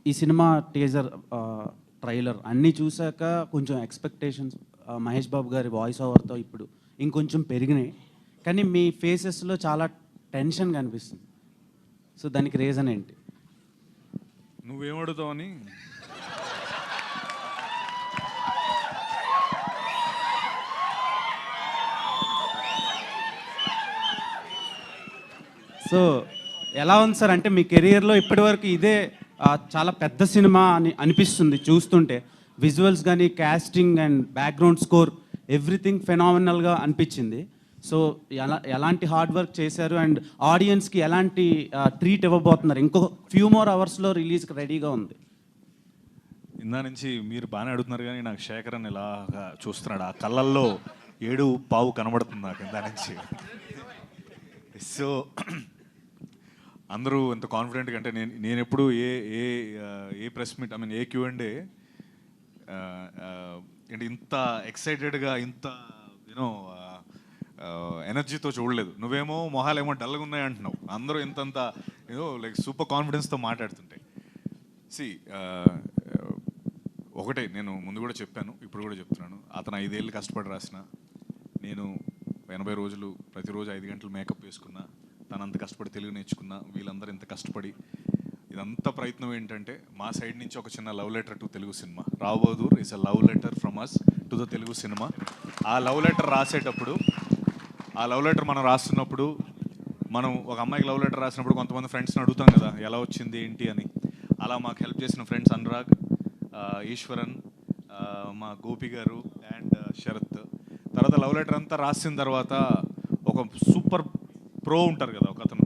ఈ cinema teaser, trailer అన్నీ చూశాక కొంచెం ఎక్స్పెక్టేషన్స్ మహేష్ బాబు గారి వాయిస్ ఓవర్తో ఇప్పుడు ఇంకొంచెం పెరిగినాయి. కానీ మీ ఫేసెస్లో చాలా టెన్షన్ కనిపిస్తుంది. సో దానికి రీజన్ ఏంటి? నువ్వేమడుగుతావని సో ఎలా ఉంది సార్? అంటే మీ కెరియర్లో ఇప్పటివరకు ఇదే చాలా పెద్ద సినిమా అని అనిపిస్తుంది చూస్తుంటే. విజువల్స్ కానీ, casting and background score, everything ఫెనామినల్గా అనిపించింది. సో ఎలాంటి హార్డ్ వర్క్ చేశారు అండ్ ఆడియన్స్కి ఎలాంటి ట్రీట్ ఇవ్వబోతున్నారు? ఇంకో ఫ్యూ మోర్ అవర్స్లో రిలీజ్కి రెడీగా ఉంది. ఇందా నుంచి మీరు బాగానే అడుగుతున్నారు, కానీ నాకు శేఖర్ అని ఇలాగా చూస్తున్నాడు. ఆ కళ్ళల్లో 7 కనబడుతుంది నాకు ఇందా నుంచి. సో అందరూ ఎంత కాన్ఫిడెంట్గా అంటే నేను ఎప్పుడు ఏ press meet, I mean a Q&A అంటే ఇంత ఎక్సైటెడ్గా, ఇంత యూనో ఎనర్జీతో చూడలేదు. నువ్వేమో మొహాలేమో డల్గా ఉన్నాయి అంటున్నావు, అందరూ ఇంతంత ఏదో లైక్ సూపర్ కాన్ఫిడెన్స్తో మాట్లాడుతుంటే. సి ఒకటే, నేను ముందు కూడా చెప్పాను, ఇప్పుడు కూడా చెప్తున్నాను. అతను 5 ఏళ్ళు కష్టపడి రాసిన, నేను 80 రోజులు ప్రతిరోజు 5 గంటలు మేకప్ వేసుకున్నా, తను అంత కష్టపడి తెలుగు నేర్చుకున్నా, వీళ్ళందరూ ఇంత కష్టపడి ఇదంతా ప్రయత్నం ఏంటంటే మా సైడ్ నుంచి ఒక చిన్న love letter to Telugu cinema. Rao Bahadur is a love letter from us to the Telugu cinema. ఆ లవ్ లెటర్ రాసేటప్పుడు, ఆ లవ్ లెటర్ మనం రాస్తున్నప్పుడు, మనం ఒక అమ్మాయికి లవ్ లెటర్ రాసినప్పుడు కొంతమంది ఫ్రెండ్స్ని అడుగుతాం కదా ఎలా వచ్చింది ఏంటి అని. అలా మాకు హెల్ప్ చేసిన ఫ్రెండ్స్ అనురాగ్, ఈశ్వరన్, మా గోపి గారు అండ్ శరత్. తర్వాత లవ్ లెటర్ అంతా రాసిన తర్వాత ఒక సూపర్ ప్రో ఉంటారు కదా ఒక అతను,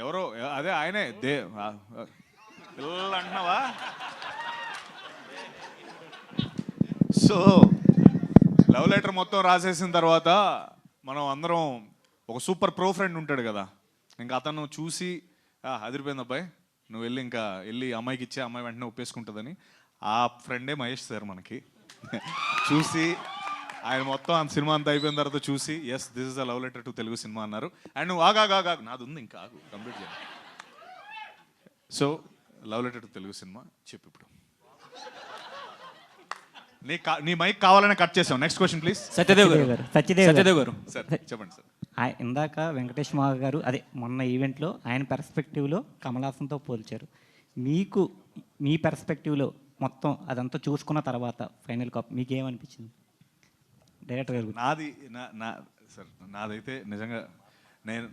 ఎవరో అదే ఆయనే పిల్లలు అంటున్నావా? సో లవ్ లెటర్ మొత్తం రాసేసిన తర్వాత మనం అందరం, ఒక సూపర్ ప్రో ఫ్రెండ్ ఉంటాడు కదా, ఇంకా అతను చూసి అదిరిపోయింది అబ్బాయి, నువ్వు వెళ్ళి అమ్మాయికి ఇచ్చే, అమ్మాయి వెంటనే ఒప్పేసుకుంటుందని. ఆ ఫ్రెండే మహేష్ సార్ మనకి చూసి, ఆయన మొత్తం ఆ సినిమా అంతా అయిపోయిన తర్వాత చూసి, yes this is a love letter to Telugu cinema అన్నారు. అండ్ నువ్వు ఆగా నాది ఉంది, ఇంకా ఆగు, కంప్లీట్ చేయాలి. So love letter to Telugu cinema చెప్పు ఇప్పుడు. నీ మైక్ కావాలని కట్ చేసాం. Next question please. సత్యదేవ్ గారు సార్ చెప్పండి సార్. ఇందాక వెంకటేష్ మావ గారు అదే మొన్న ఈవెంట్లో ఆయన పెర్స్పెక్టివ్లో కమల్ హాసన్తో పోల్చారు. మీకు మీ పెర్స్పెక్టివ్లో మొత్తం అదంతా చూసుకున్న తర్వాత ఫైనల్ కాప్ మీకేమనిపించింది డైరెక్టర్ గారు? సార్ నాదైతే నిజంగా నేను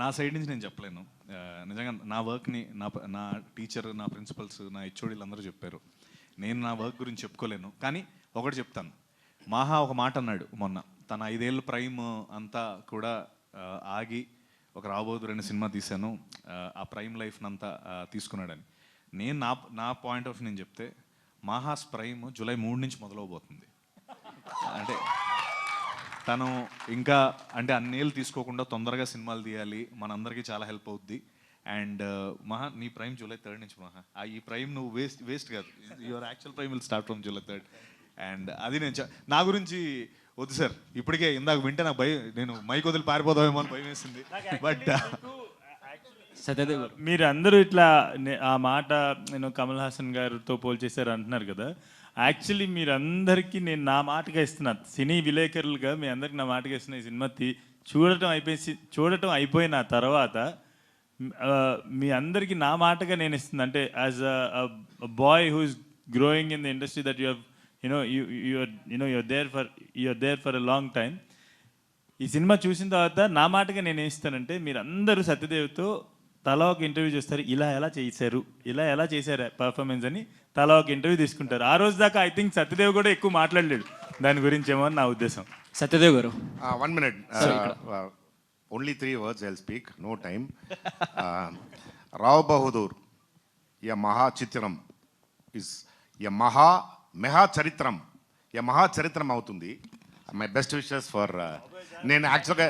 నా సైడ్ నుంచి నేను చెప్పలేను. నిజంగా నా వర్క్ని నా టీచర్, నా ప్రిన్సిపల్స్, నా హెచ్ఓడీలు అందరూ చెప్పారు. నేను నా వర్క్ గురించి చెప్పుకోలేను. కానీ ఒకటి చెప్తాను, మాహా ఒక మాట అన్నాడు మొన్న, తన 5 ఏళ్ళ ప్రైమ్ అంతా కూడా ఆగి ఒక రాబోదు 2 సినిమా తీశాను, ఆ ప్రైమ్ లైఫ్ని అంతా తీసుకున్నాడని. నేను నా పాయింట్ ఆఫ్ నేను చెప్తే, మాహాస్ ప్రైమ్ జూలై 3 నుంచి మొదలవబోతుంది. అంటే తను ఇంకా అంటే అన్నేళ్ళు తీసుకోకుండా తొందరగా సినిమాలు తీయాలి, మనందరికీ చాలా హెల్ప్ అవుద్ది. అండ్ మహా, నీ ప్రైమ్ జూలై 3 నుంచి మహా. ఈ ప్రైమ్ నువ్వు వేస్ట్ కాదు, your actual prime will start from July 3. And అది నేను నా గురించి వద్దు సార్, ఇప్పటికే ఇందాక వింటే నాకు నేను మైక్ వదిలి పారిపోదామేమో అని భయం వేసింది. బట్ సత్యదేవ్ గారు, మీరు అందరూ ఇట్లా ఆ మాట నేను కమల్ హాసన్ గారితో పోల్చేశారు అంటున్నారు కదా. యాక్చువల్లీ మీరందరికీ నేను నా మాటగా ఇస్తున్నా, సినీ విలేకరులుగా మీ అందరికి నా మాటగా ఇస్తున్న, ఈ సినిమా చూడటం అయిపోయిన తర్వాత మీ అందరికీ నా మాటగా నేను ఇస్తుంది. అంటే as a boy who is growing in the industry that you are there for a long time. ఈ సినిమా చూసిన తర్వాత నా మాటగా నేను ఏం ఇస్తానంటే, మీరు అందరూ సత్యదేవ్తో తలా ఒక ఇంటర్వ్యూ చేస్తారు, ఇలా ఎలా చేశారు పర్ఫార్మెన్స్ అని తలా ఒక ఇంటర్వ్యూ తీసుకుంటారు. ఆ రోజు దాకా ఐ థింక్ సత్యదేవ్ కూడా ఎక్కువ మాట్లాడలేడు దాని గురించి ఏమో అని నా ఉద్దేశం. సత్యదేవ్ గారు 1 minute. Only 3 words I'll speak, no time. Rao Bahadur, a Maha Chitram is a Maha Charitram. A Maha Charitram అవుతుంది. My best wishes for నేను యాక్చువల్గా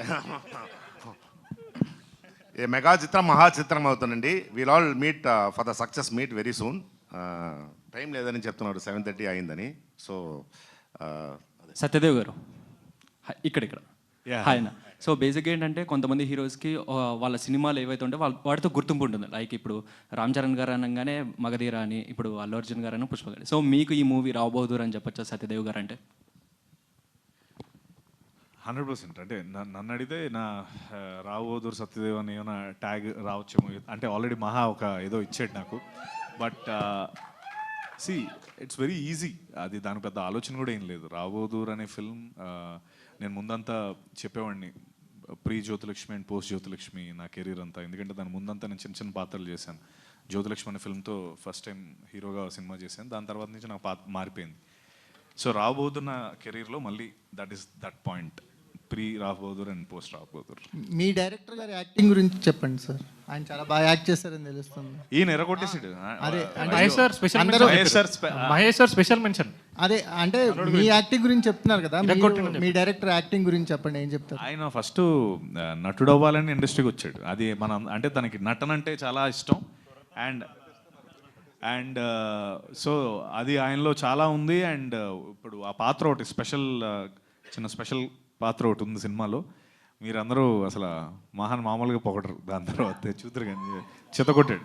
ఏ మెగా చిత్రం మహా చిత్రం అవుతుందండి. We'll all meet for the success meet very soon. Time లేదని చెప్తున్నాడు, 7:30 అయిందని. సో సత్యదేవ్ గారు ఇక్కడ హాయ్. సో బేసిక్గా ఏంటంటే కొంతమంది హీరోస్కి వాళ్ళ సినిమాలు ఏవైతే ఉంటే వాటితో గుర్తింపు ఉంటుంది. లైక్ ఇప్పుడు రామ్ చరణ్ గారు అనగానే మగధీర అని, ఇప్పుడు అల్లు అర్జున్ గారు అని పుష్ప గారు. సో మీకు ఈ మూవీ రావ్ బహదూర్ అని చెప్పొచ్చా సత్యదేవ్ గారు అంటే? 100%. అంటే నన్ను అడిగితే నా రావు బహదూర్ సత్యదేవ్ అని ఏమైనా ట్యాగ్ రావచ్చేమో. అంటే ఆల్రెడీ మహా ఒక ఏదో ఇచ్చాడు నాకు. But see it's very easy. అది దాని పెద్ద ఆలోచన కూడా ఏం లేదు. రావు బహదూర్ అనే ఫిల్మ్ నేను ముందంతా చెప్పేవాడిని, pre Jyothilakshmi and post Jyothilakshmi నా కెరీర్ అంతా. ఎందుకంటే దాని ముందంతా నేను చిన్న చిన్న పాత్రలు చేశాను. జ్యోతిలక్ష్మి అనే ఫిల్మ్తో ఫస్ట్ టైం హీరోగా సినిమా చేశాను. దాని తర్వాత నుంచి నాకు పాత్ర మారిపోయింది. సో రావు బహదూర్ నా కెరీర్లో మళ్ళీ that point, pre Rao Bahadur and post Rao Bahadur. Me director గారి యాక్టింగ్ గురించి చెప్పండి సార్. ఆయన చాలా బాగా యాక్ట్ చేస్తారని తెలుస్తుంది. ఈయన ఎర్రగొట్టేసాడు. అదే మహేష్ సార్ స్పెషల్ మెన్షన్. అదే అంటే మీ యాక్టింగ్ గురించి చెప్తున్నారు కదా, మీ డైరెక్టర్ యాక్టింగ్ గురించి చెప్పండి, ఏం చెప్తారు? ఆయన ఫస్ట్ నటుడు అవ్వాలని ఇండస్ట్రీకి వచ్చాడు. అది మనం అంటే తనకి నటన అంటే చాలా ఇష్టం. అండ్ సో అది ఆయనలో చాలా ఉంది. అండ్ ఇప్పుడు ఆ పాత్ర ఒకటి చిన్న స్పెషల్ పాత్ర ఒకటి ఉంది సినిమాలో. మీరందరూ అసలు మామూలుగా పొగడరు. దాని తర్వాత చూద్దరు కానీ చితకొట్టాడు.